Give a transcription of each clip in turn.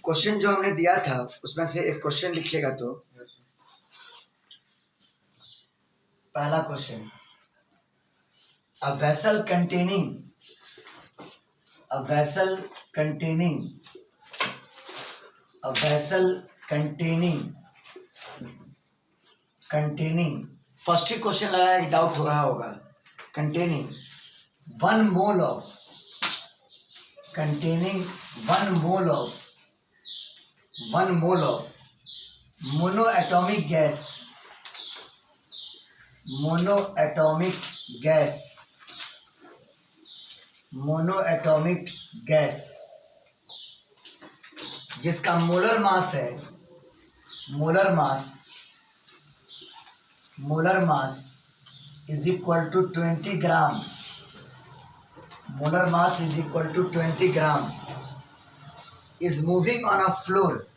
Question जो हमने दिया था उसमें से एक क्वेश्चन लिखिएगा। तो पहला question, a vessel containing first ही क्वेश्चन लगा, एक डाउट हो रहा होगा। Containing one mole of monoatomic gas जिसका molar mass is equal to 20 gram. Molar mass is equal to 20 gram is moving on a floor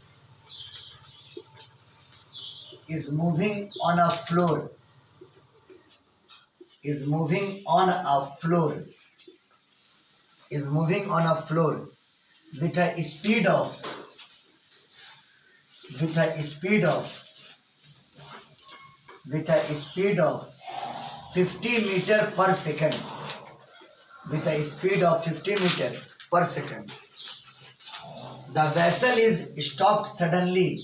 with a speed of 50 meter per second. The vessel is stopped suddenly.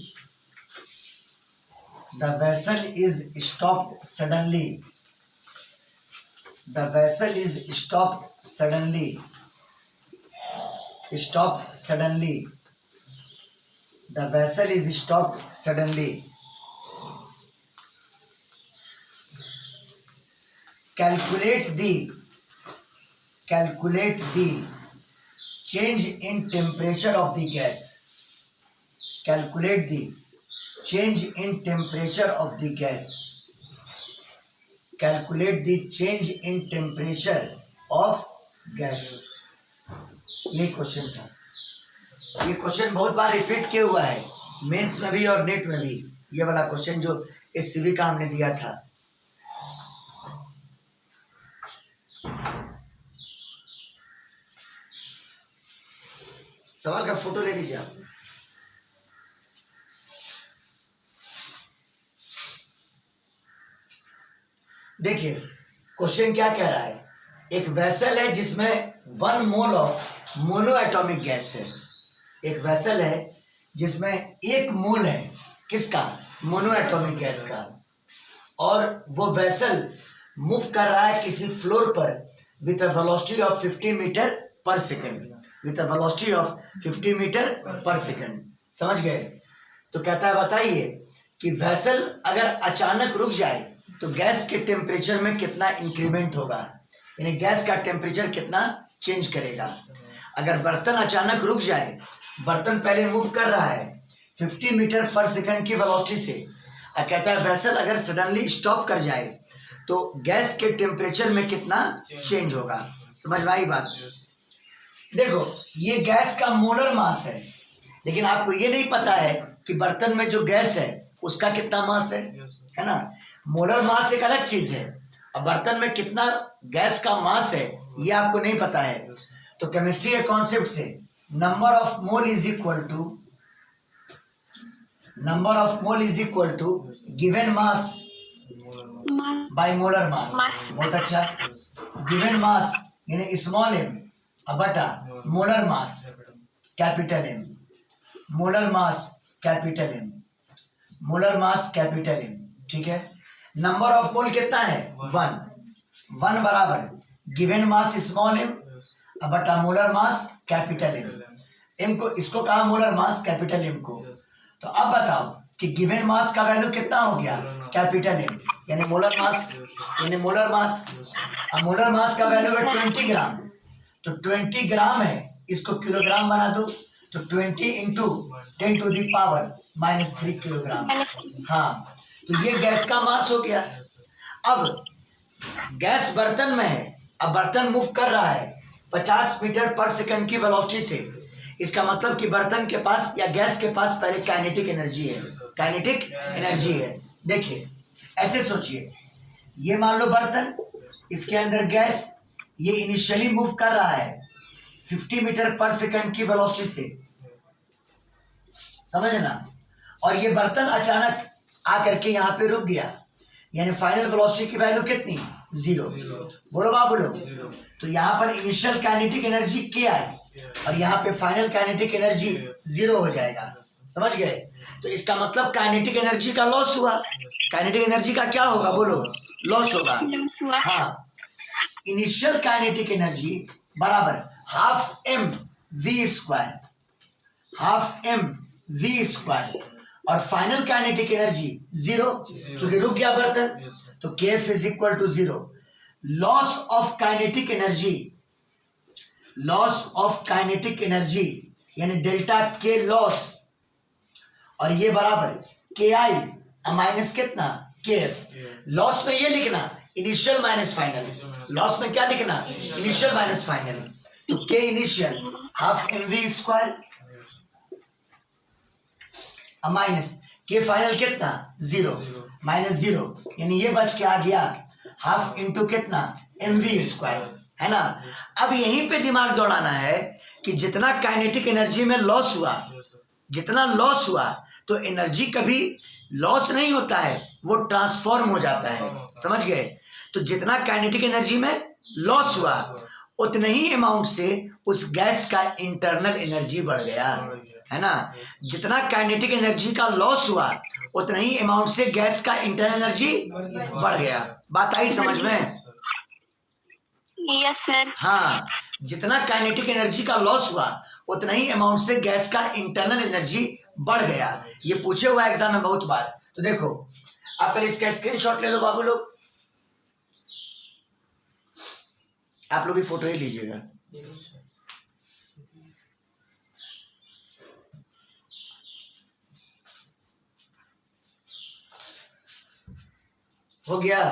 Calculate the change in temperature of the gas. ये question था। ये question बहुत बार repeat किया हुआ है, mains में भी और नेट में भी। ये वाला क्वेश्चन जो एससीबी का हमने दिया था। सवाल का फोटो ले लीजिए आप। देखिए क्वेश्चन क्या कह रहा है। एक वेसल है जिसमें 1 मोल ऑफ मोनोएटॉमिक गैस है। एक वेसल है जिसमें 1 मोल है, किसका? मोनोएटॉमिक गैस का। और वो वेसल मूव कर रहा है किसी फ्लोर पर with a velocity of 50 metre per second. समझ गए? तो कहता है बताइए कि वेसल अगर अचानक रुक जाए तो गैस के टेम्परेचर में कितना इंक्रीमेंट होगा, यानी गैस का टेम्परेचर कितना चेंज करेगा। अगर बर्तन अचानक रुक जाए, बर्तन पहले मूव कर रहा है 50 मीटर पर सेकंड की वेलोसिटी से, और कहता है वेसल अगर सडनली स्टॉप कर जाए तो गैस के टेम्परेचर में कितना चेंज होगा। समझ में आई बात? देखो ये गैस का मोलर मास है, लेकिन आपको ये नहीं पता है कि बर्तन में जो गैस है उसका कितना मास है ना। मोलर मास एक अलग चीज है, और बर्तन में कितना गैस का मास है ये आपको नहीं पता है। तो केमिस्ट्री के कॉन्सेप्ट से number of mole is equal to given mass by molar mass. बहुत अच्छा। गिवन मास यानी स्मॉल m बटा molar mass capital M। Molar mass capital M, ठीक है। नंबर ऑफ मोल कितना है? 1 बराबर गिवन मास स्मॉल m बटा मोलर मास कैपिटल M को, इसको कहा मोलर मास कैपिटल M को। तो अब बताओ कि गिवन मास का वैल्यू कितना हो गया? कैपिटल M, यानी मोलर मास। अब मोलर मास का वैल्यू है 20 ग्राम, तो 20 ग्राम है, इसको किलोग्राम बना दो, तो 20 into 10 to the power -3 kilogram. हाँ, तो ये गैस का मास हो गया। अब गैस बर्तन में है, अब बर्तन मूव कर रहा है 50 मीटर पर सेकंड की वेलोसिटी से। इसका मतलब कि बर्तन के पास या गैस के पास पहले काइनेटिक एनर्जी है। देखिए ऐसे सोचिए, ये मान लो बर्तन, इसके अंदर गैस, ये इनिशियली मूव कर रहा है 50 मीटर पर सेकंड की वेलोसिटी से। समझना। और ये बर्तन अचानक आकर के यहाँ पे रुक गया, यानी फाइनल वेलोसिटी की वैल्यू कितनी, 0। बोलो बाबू लोग, तो यहाँ पर इनिशियल काइनेटिक एनर्जी के आई और यहाँ पे फाइनल काइनेटिक एनर्जी 0 हो जाएगा, समझ गए। तो इसका मतलब काइनेटिक एनर्जी का लॉस हुआ। काइनेटिक एनर्जी का क्या होगा, बोलो, लॉस होगा। हाँ, इनिशियल काइनेटिक एनर्जी बराबर half m v square, half m v square, और फाइनल काइनेटिक एनर्जी 0, क्योंकि रुक गया बर्तन, तो KF is equal to 0। Loss of kinetic energy, loss of kinetic energy यानी डेल्टा के लॉस, और ये बराबर के आई माइनस कितना, के एफ। लॉस में ये लिखना इनिशियल माइनस फाइनल, लॉस में क्या लिखना, इनिशियल माइनस फाइनल। तो K initial half m v square minus K final कितना, 0, माइनस 0, यानी ये बच के आ गया हाफ इंटू कितना, एम वी स्क्वायर, है ना। अब यहीं पे दिमाग दौड़ाना है कि जितना काइनेटिक एनर्जी में लॉस हुआ, जितना लॉस हुआ, तो एनर्जी कभी लॉस नहीं होता है, वो ट्रांसफॉर्म हो जाता है, समझ गए। तो जितना काइनेटिक एनर्जी में लॉस हुआ उतने ही अमाउंट से उस गैस का इंटरनल एनर्जी बढ़ गया, है ना। जितना काइनेटिक एनर्जी का लॉस हुआ उतना ही अमाउंट से गैस का इंटरनल एनर्जी बढ़ गया। बात आई समझ में? Yes sir. हाँ, जितना काइनेटिक एनर्जी का लॉस हुआ उतना ही अमाउंट से गैस का इंटरनल एनर्जी बढ़ गया। ये पूछे हुआ एग्जाम में बहुत बार। तो देखो, आप पहले इसका स्क्रीनशॉट ले लो बाबू लोग, आप लोग भी फोटो ही लीजिएगा। हो गया?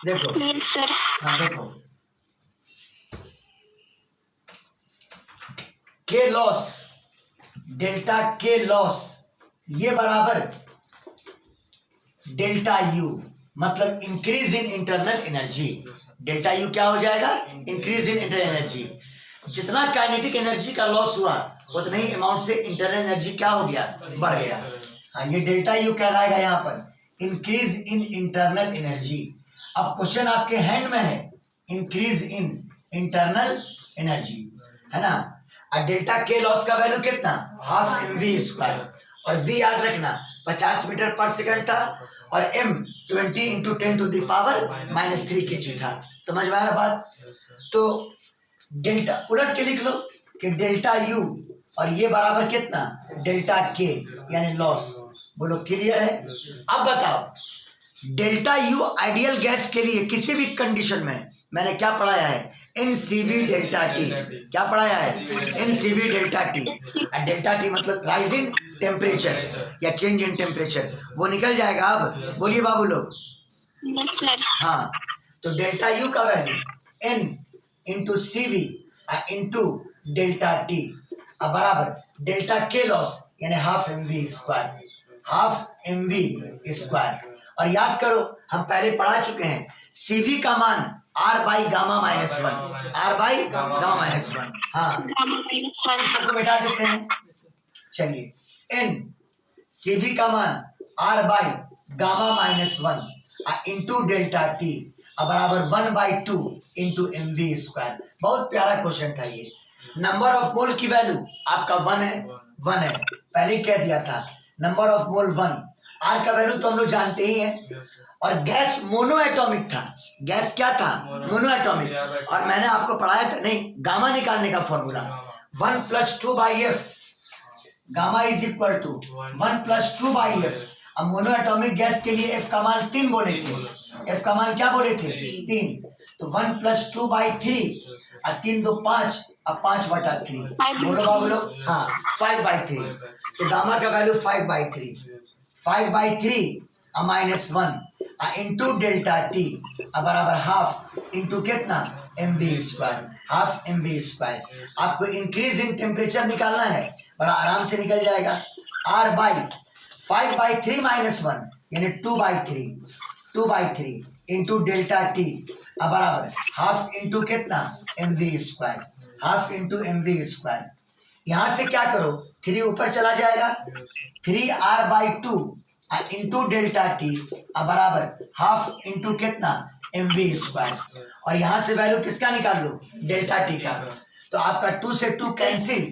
देखो, यस सर। हाँ देखो, के लॉस, डेल्टा के लॉस ये बराबर डेल्टा यू, मतलब increase in internal energy. Delta U क्या हो जाएगा, इंक्रीज इन इंटरनल एनर्जी। जितना काइनेटिक एनर्जी का लॉस हुआ उतना ही अमाउंट से इंटरनल एनर्जी क्या हो गया, बढ़ गया। हाँ, ये डेल्टा यू कहलाएगा यहाँ पर इंक्रीज इन इंटरनल एनर्जी। अब क्वेश्चन आपके हैंड में है, इंक्रीज इन इंटरनल एनर्जी, है ना। और डेल्टा के लॉस का वैल्यू कितना, हाफ एम वी स्क्वायर, और वी याद रखना 50 मीटर पर सेकंड था, और m 20 into 10 to the power -3 kg था। समझ में आया बात? तो डेल्टा उलट के लिख लो कि डेल्टा यू और ये बराबर कितना, डेल्टा के यानी लॉस। बोलो क्लियर है? अब बताओ, डेल्टा यू आइडियल गैस के लिए किसी भी कंडीशन में मैंने क्या पढ़ाया है, एनसीवी डेल्टा टी। क्या पढ़ाया है, NCV delta T. Delta T मतलब राइज इन टेम्परेचर या चेंज इन टेम्परेचर, वो निकल जाएगा। अब बोलिए बाबू लोग। Yes sir. हाँ, तो डेल्टा यू का value N into C V into delta T बराबर डेल्टा के लॉस यानी half m v square, half m v square. और याद करो, हम पहले पढ़ा चुके हैं, सीवी का मान R by gamma -1, R by gamma -1। हाँ, सबको बैठा देते हैं। चलिए, एन सीवी का मान R by gamma -1 into delta T बराबर 1/2 इंटू एम वी स्क्वायर। बहुत प्यारा क्वेश्चन था ये। नंबर ऑफ मोल की वैल्यू आपका 1 है, 1 है, पहले ही कह दिया था। नंबर ऑफ मोल 1, आर का वैल्यू तो हम लोग जानते ही हैं। और गैस मोनो एटॉमिक था, गैस क्या था, मोनो एटॉमिक। और मैंने आपको पढ़ाया था, नहीं, गामा निकालने का formula 1 + 2/f, gamma is equal to 1 + 2/f। अब मोनो एटॉमिक गैस के लिए f का मान 3 बोले थे, f का मान क्या बोले थे, 3। तो 1 + 2/3 और 3 2 5 अब 5/3। बोलो बाबू लोग। हाँ, 5/3। तो गामा का वैल्यू 5/3, 5/3 -1 इंटू डेल्टा टी बराबर हाफ इंटू कितना, m v square, half m v square. आपको इंक्रीज इन टेम्परेचर निकालना है, बड़ा आराम से निकल जाएगा। आर बाई 5/3 -1 यानी 2/3 इंटू डेल्टा टी बराबर हाफ इंटू कितना, m v square, half into m v square. यहां से क्या करो, 3 ऊपर चला जाएगा, 3r/2 इंटू डेल्टा टी बराबर हाफ इंटू कितना mv², और यहां से वैल्यू किसका निकाल लो, डेल्टा टी का। तो आपका 2 से 2 कैंसिल,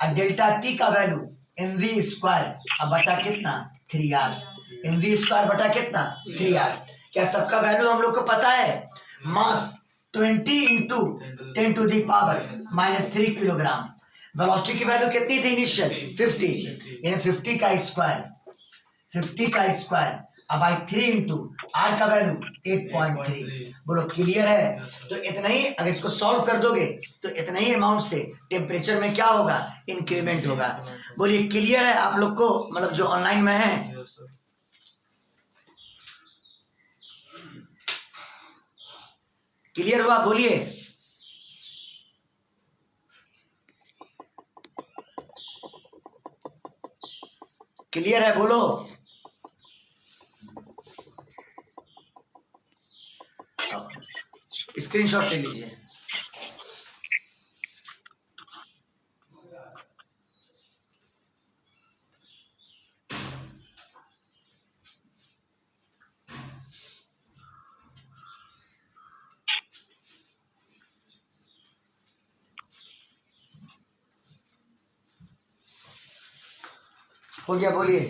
और डेल्टा टी का वैल्यू mv² बटा कितना 3r, mv² बटा कितना 3r। क्या सबका वैल्यू हम लोग को पता है? मास 20 इंटू 10⁻³ किलोग्राम। वेलोसिटी की वैल्यू कितनी थी इनिशियल 50, यानी 50 का स्क्वायर अब आई 3 इंटू आर का वैल्यू 8.3। बोलो क्लियर है? तो इतना ही, अगर इसको सॉल्व कर दोगे तो इतना ही अमाउंट से टेम्परेचर में क्या होगा, इंक्रीमेंट होगा। बोलिए क्लियर है आप लोग को, मतलब जो ऑनलाइन में है? क्लियर हुआ? बोलिए। क्लियर है? बोलो। स्क्रीनशॉट ले लीजिए। हो गया? बोलिए।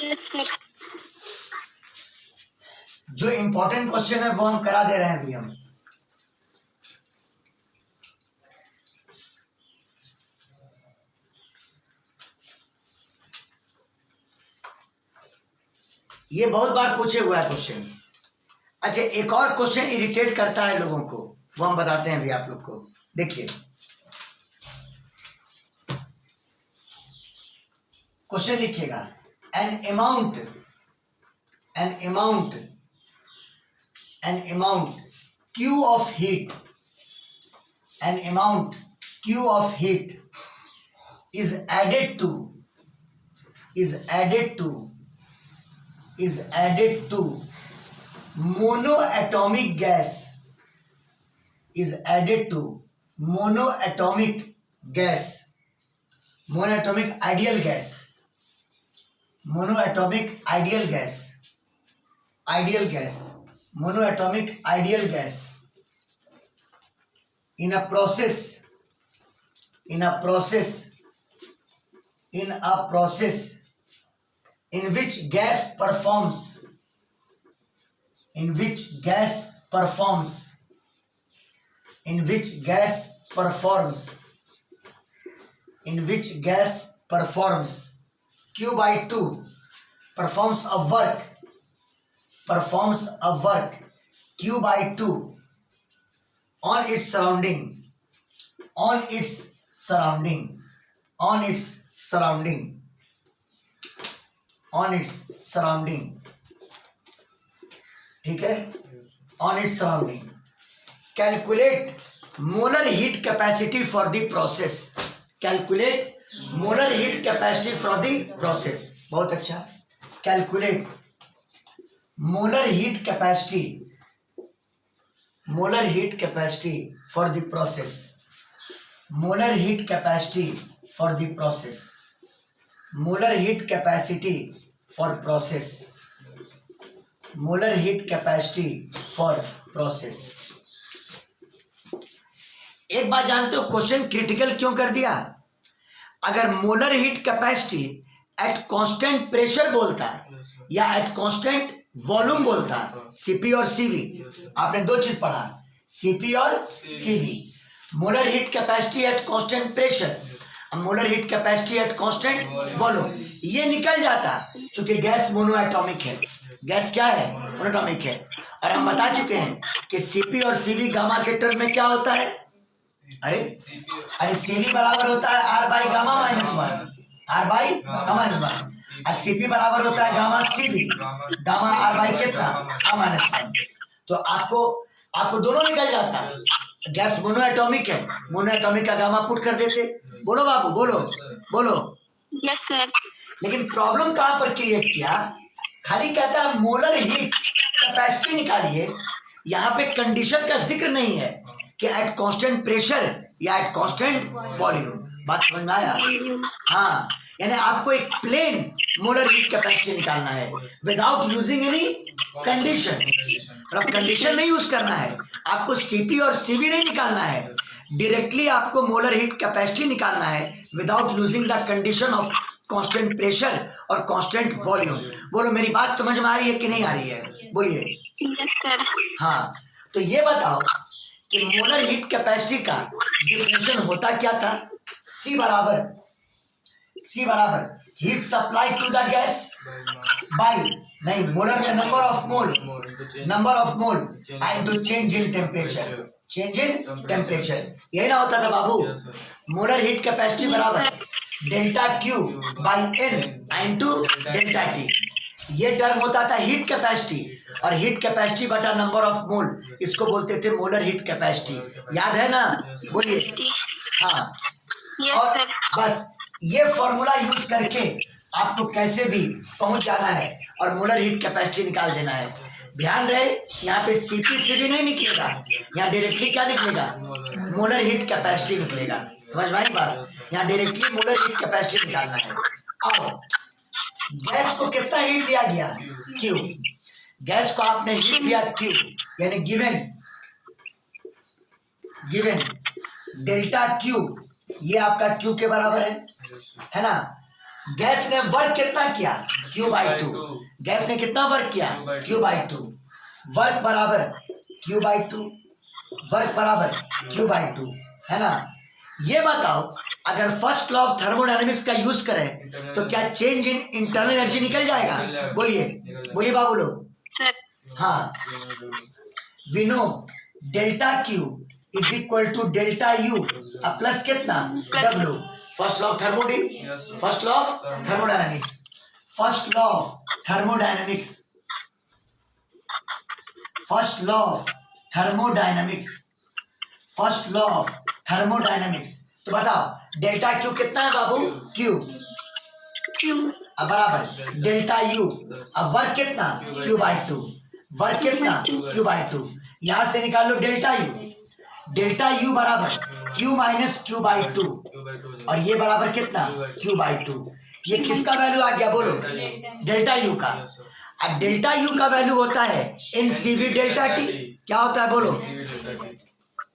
Yes sir. जो इंपॉर्टेंट क्वेश्चन है वो हम करा दे रहे हैं अभी हम। ये बहुत बार पूछे हुआ है क्वेश्चन। अच्छा, एक और क्वेश्चन इरिटेट करता है लोगों को, वो हम बताते हैं अभी आप लोग को। देखिए क्वेश्चन लिखिएगा, an amount Q of heat, an amount Q of heat is added to monoatomic gas, monoatomic ideal gas in a process in which gas performs Q/2 performs a work Q/2 on its surrounding ठीक है, on its surrounding। Calculate molar heat capacity for the process। बहुत अच्छा। Calculate molar heat capacity for the process। एक बात जानते हो question critical क्यों कर दिया? अगर molar heat capacity at constant pressure बोलता है या एट कांस्टेंट वॉल्यूम बोलता है, सीपी और सीवी, आपने दो चीज पढ़ा, सीपी और CV. Molar heat capacity at constant pressure, molar heat capacity at constant volume, ये निकल जाता क्योंकि गैस मोनोएटॉमिक है। गैस क्या है? मोनोएटॉमिक है। और हम बता चुके हैं कि सीपी और सीवी गामा के टर्म में क्या होता है? अरे सीवी बराबर होता है R by gamma minus one, और सीपी बराबर होता है gamma CV, gamma R by कितना गामा माइनस वन। तो आपको दोनों निकल जाता है। गैस मोनोएटॉमिक है, मोनोएटॉमिक का गामा पुट कर देते। बोलो बाबू, बोलो। Yes sir. लेकिन प्रॉब्लम कहां पर क्रिएट किया? खाली कहता है मोलर हीट कैपेसिटी निकालिए, यहाँ पे कंडीशन का जिक्र नहीं है कि एट कांस्टेंट प्रेशर या एट कांस्टेंट वॉल्यूम। बात समझ में आया? हाँ, यानी आपको एक प्लेन मोलर हीट कैपेसिटी निकालना है विदाउट यूजिंग एनी कंडीशन। अब कंडीशन नहीं यूज करना है, आपको सीपी और सीवी नहीं निकालना है, डायरेक्टली आपको मोलर हीट कैपेसिटी निकालना है without using the condition of constant pressure और कांस्टेंट वॉल्यूम। बोलो मेरी बात समझ में आ रही है कि नहीं आ रही है? बोलिए। Yes sir. हाँ, तो ये बताओ कि मोलर हीट कैपेसिटी का डिफिनेशन होता क्या था? C बराबर heat supply to the gas by, नहीं, मोलर में number of mole into change in temperature, यही ना होता था बाबू? मोलर हीट कैपेसिटी बराबर delta Q by N into delta T. ये टर्म होता था हीट कैपेसिटी, और हीट कैपेसिटी बटा नंबर ऑफ मोल, इसको बोलते थे मोलर हीट कैपेसिटी। याद है ना? बोलिए। हाँ, यस और सर। बस ये फॉर्मूला यूज करके आपको कैसे भी पहुंच जाना है और मोलर हीट कैपेसिटी निकाल देना है। ध्यान रहे, यहाँ पे सीपी से भी नहीं निकलेगा, यहाँ डायरेक्टली क्या निकलेगा? मोलर हीट कैपेसिटी निकलेगा। समझ में आई बात? यहाँ डायरेक्टली मोलर हीट कैपेसिटी निकालना है। अब गैस को कितना हीट दिया गया? क्यू। गैस को आपने हीट दिया क्यू, यानी गिवन डेल्टा क्यू, ये आपका क्यू के बराबर है ना? गैस ने वर्क कितना किया? Q by to. गैस ने कितना वर्क किया? Q by to. वर्क बराबर क्यू बाई टू, है ना? ये बताओ, अगर फर्स्ट लॉ ऑफ थर्मोडायनेमिक्स का यूज करें तो क्या चेंज इन इंटरनल एनर्जी निकल जाएगा? बोलिए बाबू लोग। सर। हाँ, we know delta Q is equal to delta U plus कितना? W. First law of thermodynamics, first law of thermodynamics. तो बताओ डेल्टा क्यू कितना है बाबू? क्यू। अब बराबर डेल्टा यू, अब वर्क कितना? Q by to. वर्क कितना? Q by to. यहां से निकाल लो डेल्टा यू बराबर Q minus Q by to, और ये बराबर कितना? Q by to. ये किसका वैल्यू आ गया? बोलो, डेल्टा यू का। अब डेल्टा यू का वैल्यू होता है N C V delta T. क्या होता है? बोलो,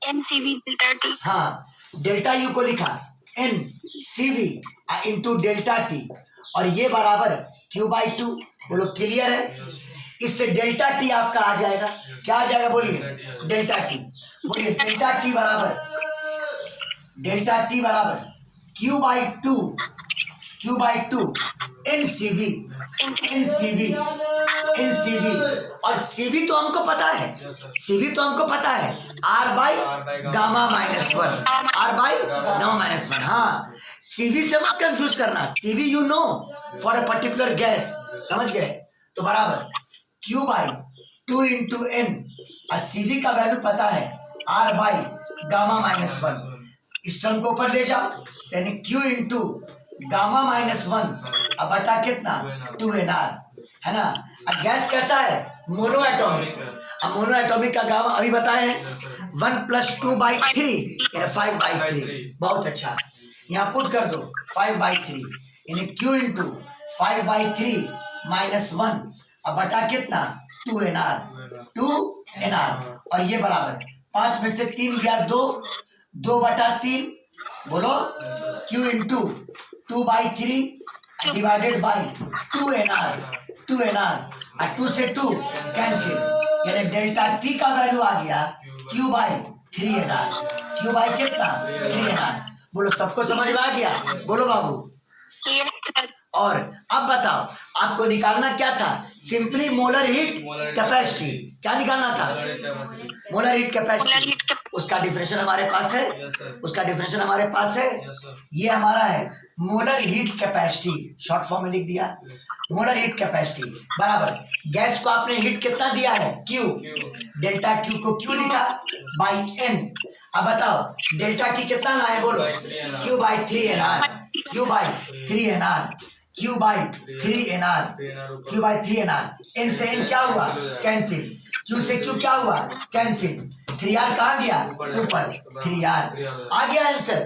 NCV डेल्टा टी। हाँ, डेल्टा यू को लिखा N C V into delta T, और ये बराबर क्यू बाई टू। बोलो क्लियर है? इससे डेल्टा टी आपका आ जाएगा। क्या आ जाएगा? बोलिए, डेल्टा टी। बोलिए डेल्टा टी बराबर Q by two N C V, और सीवी तो हमको पता है, R by gamma minus one. हाँ, सीवी से मत कंफ्यूज करना, CV you know for a particular gas, समझ गए? तो बराबर Q by two into N, और सीवी का वैल्यू पता है R by gamma minus one. इस टर्म को ऊपर ले जाओ, यानी Q into gamma minus one अब बटा कितना? 2nr, है ना? अब गैस कैसा है? Mono atomic. अब मोनो एटॉमिक का गामा अभी बताए हैं 1 + 2/3 यानी 5/3। बहुत अच्छा, यहाँ पुट कर दो 5/3, यानी क्यू इंटू 5/3 माइनस 1 अब बटा कितना? 2nr, और ये बराबर 5 में से 3 गया 2/3। बोलो Q into 2/3 divided by 2nr, और 2 से 2 कैंसिल, यानी डेल्टा टी का वैल्यू आ गया Q by 3nr। Q by कितना? 3nr। बोलो सबको समझ में आ गया? बोलो बाबू। Yes sir. और अब बताओ आपको निकालना क्या था? Simply molar heat capacity. क्या निकालना था? Molar heat capacity. उसका डिफिनेशन हमारे पास है, ये हमारा है molar heat capacity, short form में लिख दिया। मोलर हीट कैपेसिटी बराबर गैस को आपने हीट कितना दिया है? क्यू। डेल्टा क्यू को क्यू लिखा बाई एन। अब बताओ डेल्टा टी कितना लाए? बोलो Q by 3nr, Q by 3NR, Q by 3NR, N से N क्या हुआ, कैंसिल, Q से Q क्या हुआ, कैंसिल, 3R कहाँ गया, ऊपर, 3R आ गया आंसर।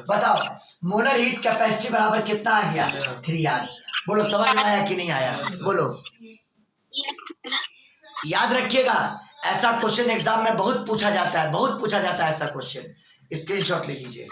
बताओ मोलर हीट कैपेसिटी बराबर कितना आ गया, 3R। बोलो समझ में आया कि नहीं आया, बोलो। Yes, sir. याद रखिएगा ऐसा क्वेश्चन एग्जाम में बहुत पूछा जाता है, बहुत पूछा जाता है ऐसा क्वेश्चन, स्क्रीनशॉट ले लीजिए।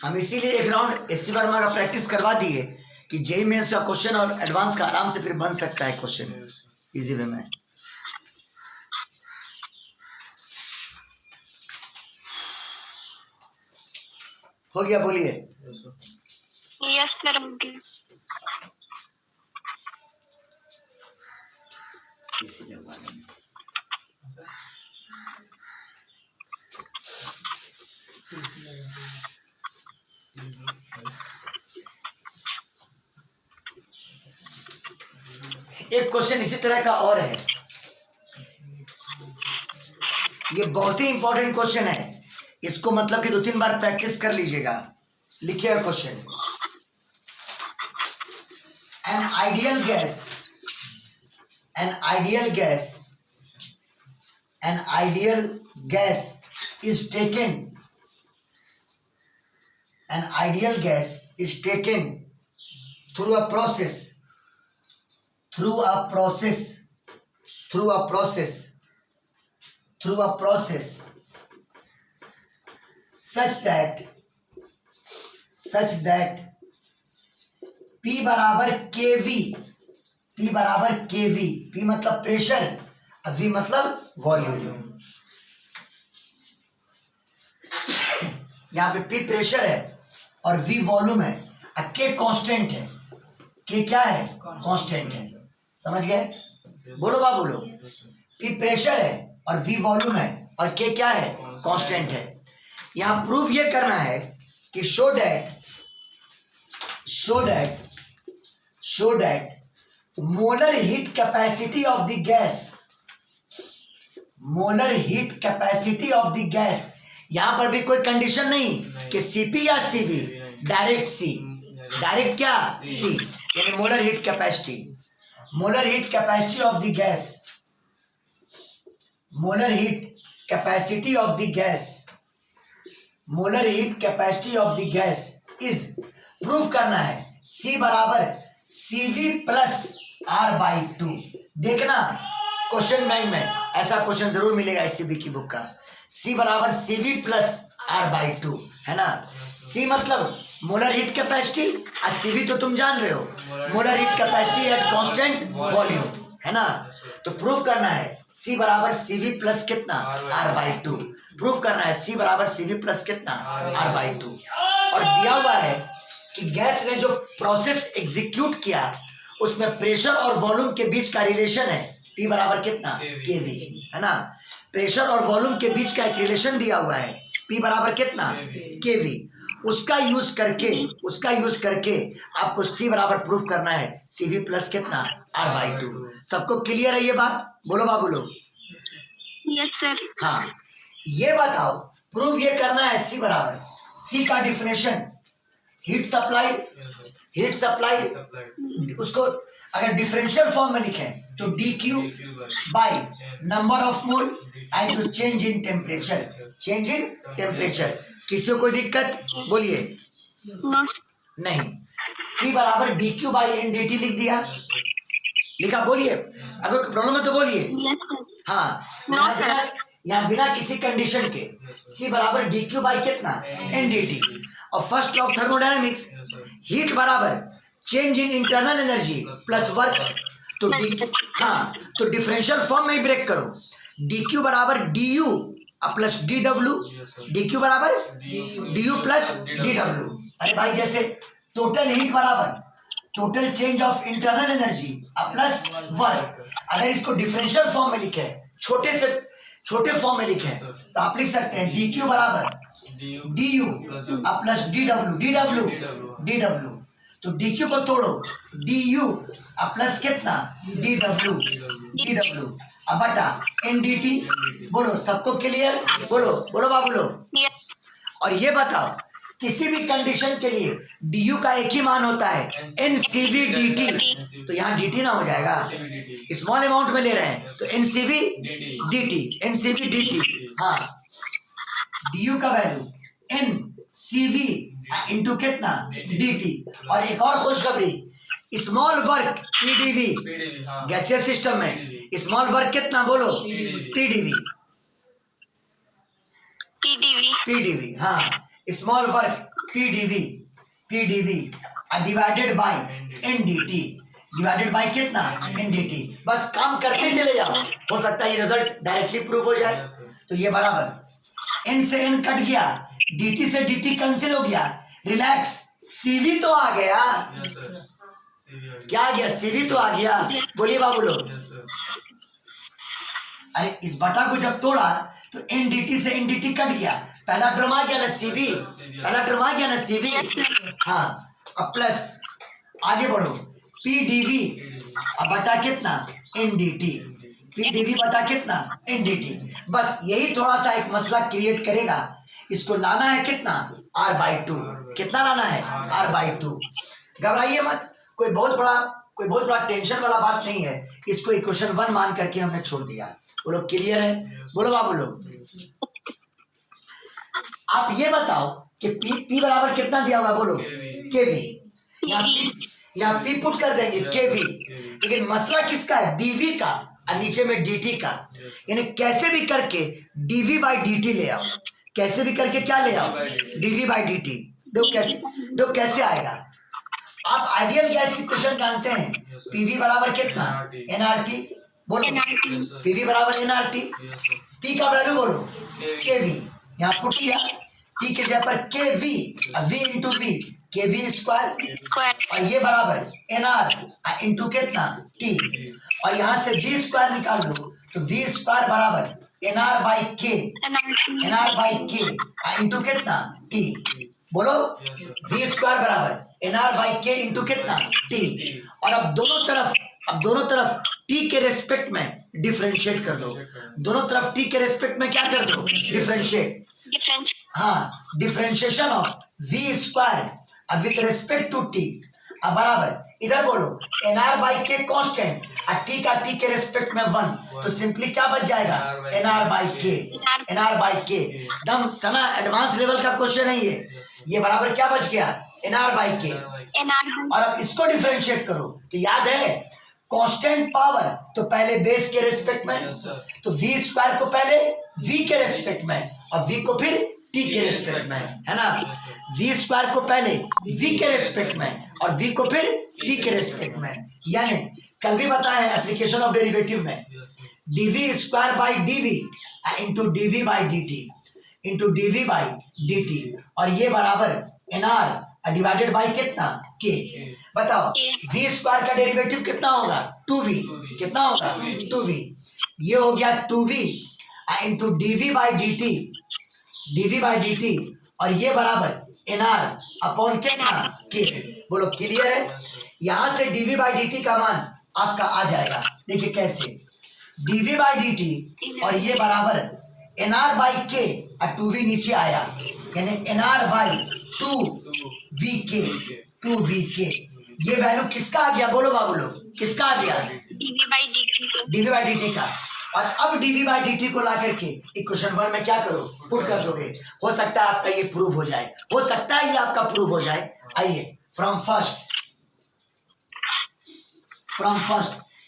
हम इसीलिए एक राउंड एससी वर्मा का प्रैक्टिस करवा दिए कि जेई मेंस का क्वेश्चन और एडवांस का आराम से फिर बन सकता है क्वेश्चन इजी वे में। हो गया, बोलिए। Yes, sir. Okay. एक क्वेश्चन इसी तरह का और है, ये बहुत ही इंपॉर्टेंट क्वेश्चन है, इसको मतलब कि 2-3 बार प्रैक्टिस कर लीजिएगा। लिखिएगा question, an ideal gas, an ideal gas, an ideal gas is taken, an ideal gas is taken through a process, through a process, through a process, through a process such that P बराबर kV, P बराबर kV, P मतलब pressure, V मतलब volume. यहाँ पे P pressure है और V volume है, K constant है, K क्या है, कांस्टेंट है। समझ गए, बोलो बा बोलो। P प्रेशर है और V वॉल्यूम है और K क्या है, कांस्टेंट है। यहाँ प्रूफ ये करना है कि show that molar heat capacity of the gas, molar heat capacity of the gas, यहां पर भी कोई कंडीशन नहीं कि Cp या Cv, डायरेक्ट C, डायरेक्ट क्या C, यानी molar heat capacity, molar heat capacity of the gas, molar heat capacity of the gas, molar heat capacity of the gas is, proof करना है C बराबर Cv plus R/2। देखना question bank में ऐसा question जरूर मिलेगा SCB की book का, C बराबर Cv प्लस R/2 है ना। C मतलब मोलर हीट कैपेसिटी और Cv तो तुम जान रहे हो, molar heat capacity at constant volume है ना। तो प्रूफ करना है C बराबर Cv प्लस कितना, R/2। प्रूफ करना है C बराबर Cv प्लस कितना, R/2। और दिया हुआ है कि गैस ने जो प्रोसेस एग्जीक्यूट किया उसमें प्रेशर और वॉल्यूम के बीच का रिलेशन है P बराबर कितना, kV है ना। प्रेशर और वॉल्यूम के बीच का एक रिलेशन दिया हुआ है P बराबर कितना, kV। उसका यूज करके आपको C बराबर प्रूफ करना है Cv प्लस कितना, R/2। सबको क्लियर है ये बात, बोलो बाबू लोग। Yes, sir. हाँ, ये बताओ प्रूफ ये करना है C बराबर, C का डिफिनेशन हीट सप्लाई, उसको अगर डिफरेंशियल फॉर्म में लिखें तो dq by number of mole and to change in temperature, किसी को कोई दिक्कत बोलिए, No. नहीं। C बराबर dq बाई n dt लिख दिया, लिखा, बोलिए अगर कोई प्रॉब्लम है तो बोलिए। Yes, sir. हाँ, No, sir. यहाँ बिना किसी कंडीशन के C बराबर dq बाई कितना, n dt। और first law of thermodynamics, heat बराबर change in internal energy plus work, तो हाँ तो डिफरेंशियल फॉर्म में ही ब्रेक करो, dq बराबर du प्लस dw, dq बराबर du प्लस dw। अरे भाई जैसे टोटल हीट बराबर total change of internal energy plus work, अगर इसको डिफरेंशियल फॉर्म में लिखे, छोटे फॉर्म में लिखे तो आप लिख सकते हैं dq बराबर du प्लस dw, तो डी क्यू को तोड़ो, डी यू प्लस कितना, डी डब्ल्यू, डी डब्ल्यू अब बटा एन डी टी। बोलो सबको क्लियर, बोलो बोलो बाबू लोग। Yes. और ये बताओ किसी भी कंडीशन के लिए डी यू का एक ही मान होता है N C V D T, तो यहाँ डी टी ना हो जाएगा, स्मॉल अमाउंट में ले रहे हैं तो N C V D T, N C V D T. हाँ डी यू का value N C V into कितना डी टी। और एक और खुशखबरी, small work PDV, gaseous system में स्मॉल वर्क कितना बोलो, पीडीवी, PDV. पीडीवी। हाँ small work PDV, PDV divided by NDT, divided by कितना एनडीटी। बस काम करते चले जाओ, हो सकता है ये रिजल्ट डायरेक्टली प्रूफ हो जाए। तो ये बराबर एन से एन कट गया, डीटी से डीटी कैंसिल हो गया, रिलैक्स, सीवी तो आ गया, क्या आ गया, सीवी तो आ गया। बोलिए बाबू लोग। अरे इस बटा को जब तोड़ा तो एनडीटी से एनडीटी कट गया, पहला टर्म आ गया ना सीवी, पहला टर्म आ गया ना सीवी। हाँ अब प्लस आगे बढ़ो, पीडीवी अब बटा कितना एनडीटी, पीडीवी बटा कितना एनडीटी। बस यही थोड़ा सा एक मसला क्रिएट करेगा, इसको लाना है कितना r/2, कितना लाना है r/2। घबराइए मत, कोई बहुत बड़ा टेंशन वाला बात नहीं है, इसको इक्वेशन 1 मान करके हमने छोड़ दिया। वो लोग क्लियर है, बोलो बाबू लोग। आप ये बताओ कि P बराबर कितना दिया हुआ बोलो, केवी, यहाँ P पुट कर देंगे केवी, लेकिन मसला किसका है, डीवी का और नीचे में डीटी का। यानी कैसे भी करके डीवी बाई डीटी ले आओ, कैसे भी करके क्या ले आओ, डीवी बाई डीटी। दो कैसे आएगा। आप आइडियल गैस इक्वेशन जानते हैं, पीवी बराबर कितना एनआरटी, बोलो पीवी बराबर एनआरटी, पी का वैल्यू बोलो केवी, यहाँ पुट किया, पी के जगह पर KV, V into V, KV square, और ये बराबर एनआर इंटू कितना टी, और यहाँ से वी स्क्वायर निकाल दो, तो वी स्क्वायर बराबर NR by K, NR by के इंटू कितना टी। बोलो वी स्क्वायर बराबर एनआर बाई के इंटू कितना टी। और अब दोनों तरफ टी के रेस्पेक्ट में डिफरेंशिएट कर दो, दोनों तरफ टी के रेस्पेक्ट में क्या कर दो, डिफरेंशिएट। हाँ differentiation of V square with respect to T अब बराबर, इधर बोलो एनआर बाई के कांस्टेंट और टी का टी के रेस्पेक्ट में 1, तो सिंपली क्या बच जाएगा NR by K, NR by K. एकदम सना एडवांस लेवल का क्वेश्चन है ये बराबर क्या बच गया एनआर बाई के। और अब इसको डिफरेंशिएट करो तो याद है कांस्टेंट पावर तो पहले बेस के रेस्पेक्ट में, तो वी स्क्वायर को पहले वी के रेस्पेक्ट में और वी को फिर टी के रेस्पेक्ट में, है ना। वी स्क्वायर को पहले वी के रेस्पेक्ट में और वी को फिर टी के रेस्पेक्ट में। यानी कल भी बताया है एप्लीकेशन ऑफ डेरिवेटिव में, DV square by DV into DV by DT into DV by DT, और ये बराबर एनआर डिवाइडेड बाई कितना के। बताओ वी स्क्वायर का डेरिवेटिव कितना होगा 2v, कितना होगा 2v, ये हो गया 2v into DV by DT, DV by DT, और ये बराबर एनआर अपॉन कितना के। बोलो क्लियर है। यहां से डीवी बाई डीटी का मान आपका आ जाएगा, देखिए कैसे, डीवी बाई डीटी और ये बराबर एनआर बाई के और 2v नीचे आया, यानी एनआर बाई 2vk, 2vk। ये वैल्यू किसका आ गया बोलो बाबू लोग, किसका आ गया डीवी बाई डी का। और अब डीवी बाई डी टी को ला करके इक्वेशन 1 में क्या करो पुट कर दोगे। हो सकता है आपका ये प्रूव हो जाए, हो सकता है ये आपका प्रूव हो जाए। आइए फ्रॉम फर्स्ट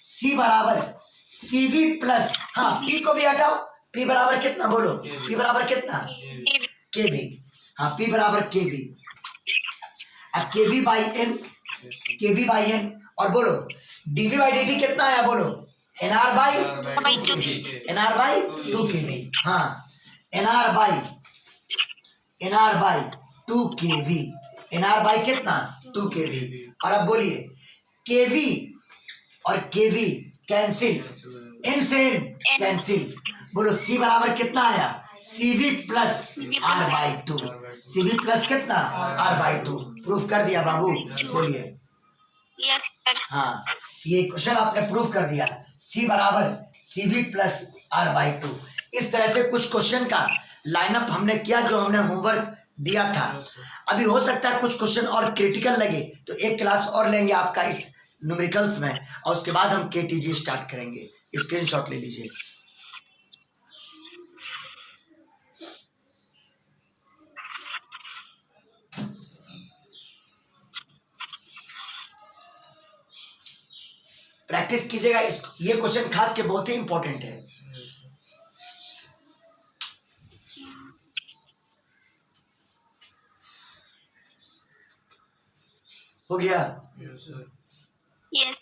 सी बराबर सीवी प्लस, हाँ पी को भी हटाओ, पी बराबर कितना बोलो, पी बराबर कितना केवी, हाँ पी बराबर केवी, अब KV by N, KV by N, और बोलो डीवी बाई डी टी कितना आया बोलो एनआर बाई 2 केवी, हाँ NR by 2 KV, NR by कितना 2 केवी। और अब बोलिए केवी और केवी कैंसिल, एन से एन कैंसिल, बोलो सी बराबर कितना आया CV plus R by 2, CV plus कितना R/2। प्रूफ कर दिया बाबू, बोलिए। Yes sir. हाँ, ये क्वेश्चन आपने प्रूफ कर दिया। C बराबर CV प्लस R/2। इस तरह से कुछ क्वेश्चन का लाइनअप हमने किया जो हमने होमवर्क दिया था। अभी हो सकता है कुछ क्वेश्चन और क्रिटिकल लगे तो एक क्लास और लेंगे आपका इस न्यूमेरिकल्स में, और उसके बाद हम KTG स्टार्ट करेंगे। स्क्रीनशॉट ले लीजिए। प्रैक्टिस कीजिएगा, ये क्वेश्चन खास के बहुत ही इंपॉर्टेंट है। हो गया? यस